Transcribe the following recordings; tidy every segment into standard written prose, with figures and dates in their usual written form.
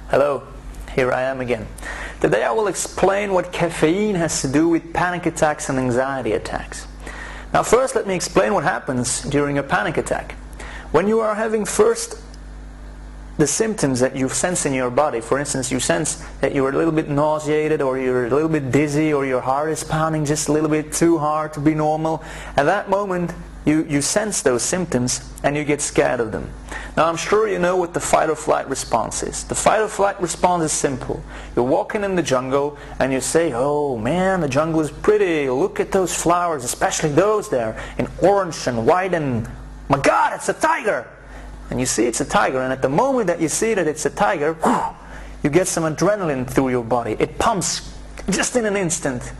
Hello, here I am again. Today I will explain what caffeine has to do with panic attacks and anxiety attacks. Now first let me explain what happens during a panic attack. When you are having first the symptoms that you sense in your body, for instance you sense that you're a little bit nauseated or you're a little bit dizzy or your heart is pounding just a little bit too hard to be normal, at that moment you sense those symptoms and you get scared of them. Now I'm sure you know what the fight or flight response is. The fight or flight response is simple. You're walking in the jungle and you say, oh man, the jungle is pretty, look at those flowers, especially those there in orange and white, and my God, it's a tiger! And you see it's a tiger, and at the moment that you see that it's a tiger, whew, you get some adrenaline through your body. It pumps just in an instant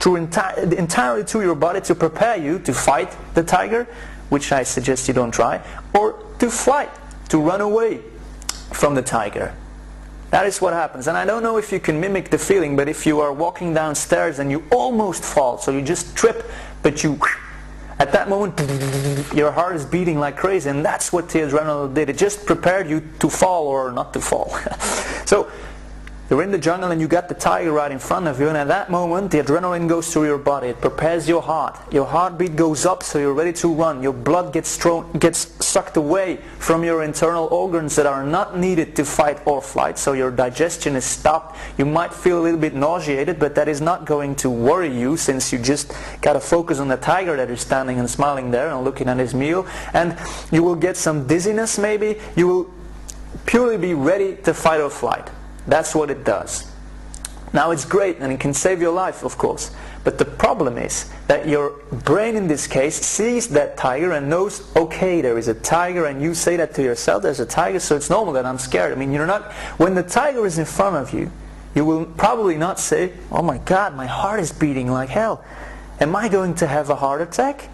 entirely to your body to prepare you to fight the tiger, which I suggest you don't try, or to flight, to run away from the tiger. That is what happens. And I don't know if you can mimic the feeling, but if you are walking downstairs and you almost fall, so you just trip, but at that moment your heart is beating like crazy, and that's what the adrenaline did. It just prepared you to fall or not to fall. So you're in the jungle and you got the tiger right in front of you, and at that moment the adrenaline goes through your body. It prepares your heart. Your heartbeat goes up so you're ready to run. Your blood gets sucked away from your internal organs that are not needed to fight or flight, so your digestion is stopped. You might feel a little bit nauseated, but that is not going to worry you, since you just got to focus on the tiger that is standing and smiling there and looking at his meal. And you will get some dizziness maybe. You will purely be ready to fight or flight. That's what it does. Now it's great and it can save your life, of course, but the problem is that your brain in this case sees that tiger and knows, okay, there is a tiger, and you say that to yourself, there's a tiger, so it's normal that I'm scared. I mean, you're not, when the tiger is in front of you, you will probably not say, oh my God, my heart is beating like hell. Am I going to have a heart attack?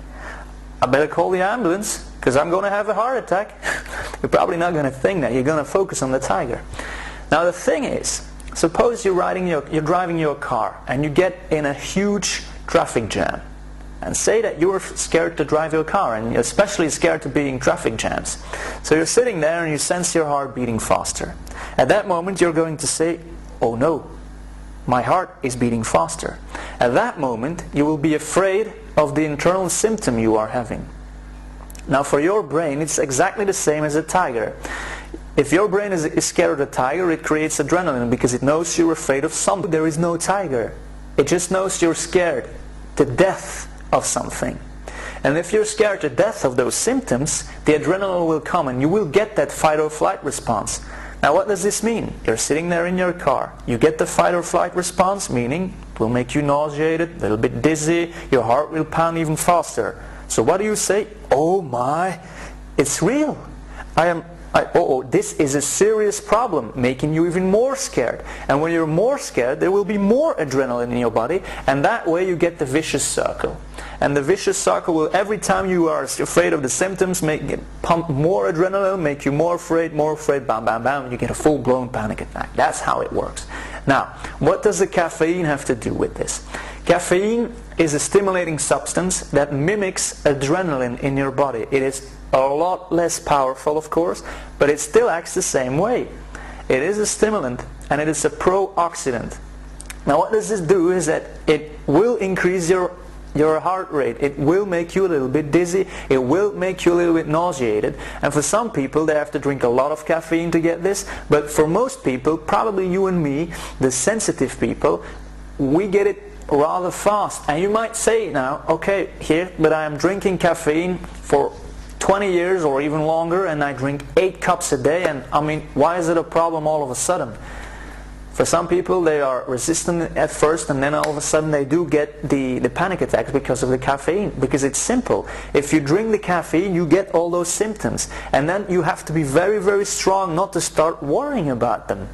I better call the ambulance because I'm going to have a heart attack. You're probably not going to think that. You're going to focus on the tiger. Now the thing is, suppose you're driving your car and you get in a huge traffic jam, and say that you're scared to drive your car, and you're especially scared to be in traffic jams. So you're sitting there and you sense your heart beating faster. At that moment you're going to say, oh no, my heart is beating faster. At that moment you will be afraid of the internal symptom you are having. Now for your brain it's exactly the same as a tiger. If your brain is scared of a tiger, it creates adrenaline because it knows you're afraid of something. There is no tiger. It just knows you're scared to death of something. And if you're scared to death of those symptoms, the adrenaline will come and you will get that fight or flight response. Now what does this mean? You're sitting there in your car. You get the fight or flight response, meaning it will make you nauseated, a little bit dizzy, your heart will pound even faster. So what do you say? Oh my, it's real. This is a serious problem, making you even more scared. And when you're more scared, there will be more adrenaline in your body, and that way you get the vicious circle. And the vicious circle will, every time you are afraid of the symptoms, pump more adrenaline, make you more afraid, bam, bam, bam, and you get a full-blown panic attack. That's how it works. Now, what does the caffeine have to do with this? Caffeine is a stimulating substance that mimics adrenaline in your body. It is a lot less powerful, of course, but it still acts the same way. It is a stimulant and it is a pro-oxidant. Now what does this do is that it will increase your heart rate. It will make you a little bit dizzy. It will make you a little bit nauseated. And for some people they have to drink a lot of caffeine to get this, but for most people, probably you and me, the sensitive people, we get it rather fast. And you might say now, okay, but I am drinking caffeine for 20 years or even longer, and I drink 8 cups a day, and I mean, why is it a problem all of a sudden? For some people they are resistant at first, and then all of a sudden they do get the panic attacks because of the caffeine. Because it's simple. If you drink the caffeine, you get all those symptoms, and then you have to be very, very strong not to start worrying about them.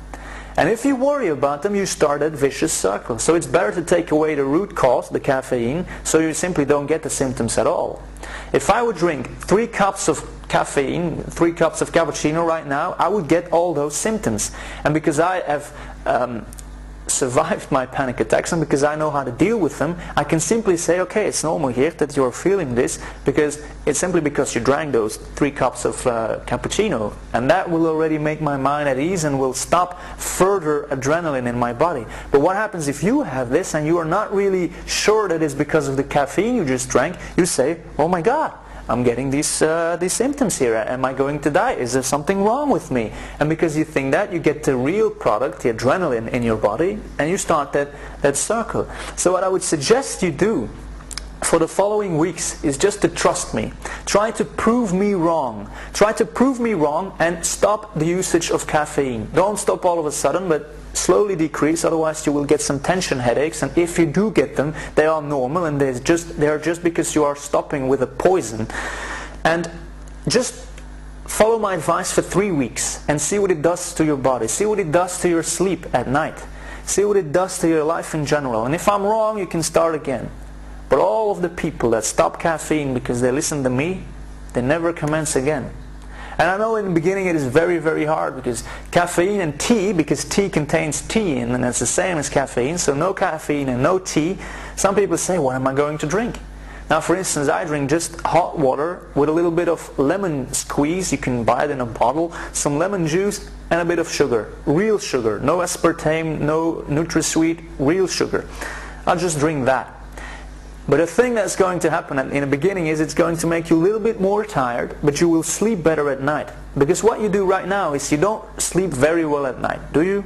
And if you worry about them, you start that vicious circle. So it's better to take away the root cause, the caffeine, so you simply don't get the symptoms at all. If I would drink 3 cups of caffeine, 3 cups of cappuccino right now, I would get all those symptoms. And because I have survived my panic attacks and because I know how to deal with them, I can simply say, okay, it's normal here that you're feeling this because it's simply because you drank those 3 cups of cappuccino, and that will already make my mind at ease and will stop further adrenaline in my body. But what happens if you have this and you are not really sure that it's because of the caffeine you just drank? You say, oh my God, I'm getting these symptoms here. Am I going to die? Is there something wrong with me? And because you think that, you get the real product, the adrenaline in your body, and you start that circle. So what I would suggest you do for the following weeks is just to trust me. Try to prove me wrong. Try to prove me wrong and stop the usage of caffeine. Don't stop all of a sudden, but slowly decrease, otherwise you will get some tension headaches, and if you do get them, they are normal and they are just because you are stopping with a poison. And just follow my advice for 3 weeks and see what it does to your body. See what it does to your sleep at night. See what it does to your life in general. And if I'm wrong, you can start again. But all of the people that stop caffeine because they listen to me, they never commence again. And I know in the beginning it is very, very hard because caffeine and tea, because tea contains tea and it's the same as caffeine, so no caffeine and no tea. Some people say, what am I going to drink? Now for instance, I drink just hot water with a little bit of lemon squeeze, you can buy it in a bottle, some lemon juice and a bit of sugar, real sugar, no aspartame, no NutraSweet, real sugar. I'll just drink that. But the thing that's going to happen in the beginning is it's going to make you a little bit more tired, but you will sleep better at night. Because what you do right now is you don't sleep very well at night, do you?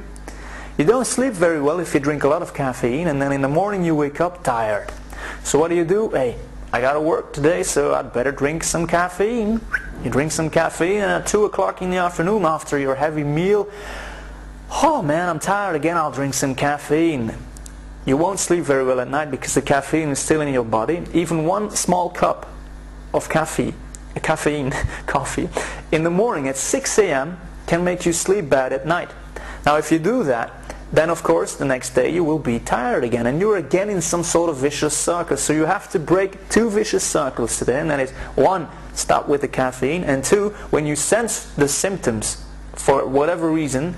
You don't sleep very well if you drink a lot of caffeine and then in the morning you wake up tired. So what do? Hey, I gotta work today, so I'd better drink some caffeine. You drink some caffeine and at 2 o'clock in the afternoon after your heavy meal, oh man, I'm tired again, I'll drink some caffeine. You won't sleep very well at night because the caffeine is still in your body. Even 1 small cup of coffee in the morning at 6 a.m. can make you sleep bad at night. Now if you do that, then of course the next day you will be tired again and you're again in some sort of vicious circle. So you have to break 2 vicious circles today, and that is 1, stop with the caffeine, and 2, when you sense the symptoms for whatever reason,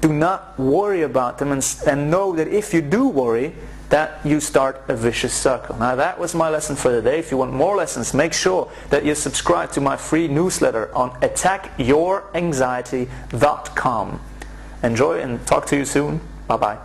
do not worry about them and know that if you do worry, that you start a vicious circle. Now that was my lesson for the day. If you want more lessons, make sure that you subscribe to my free newsletter on attackyouranxiety.com. Enjoy and talk to you soon. Bye bye.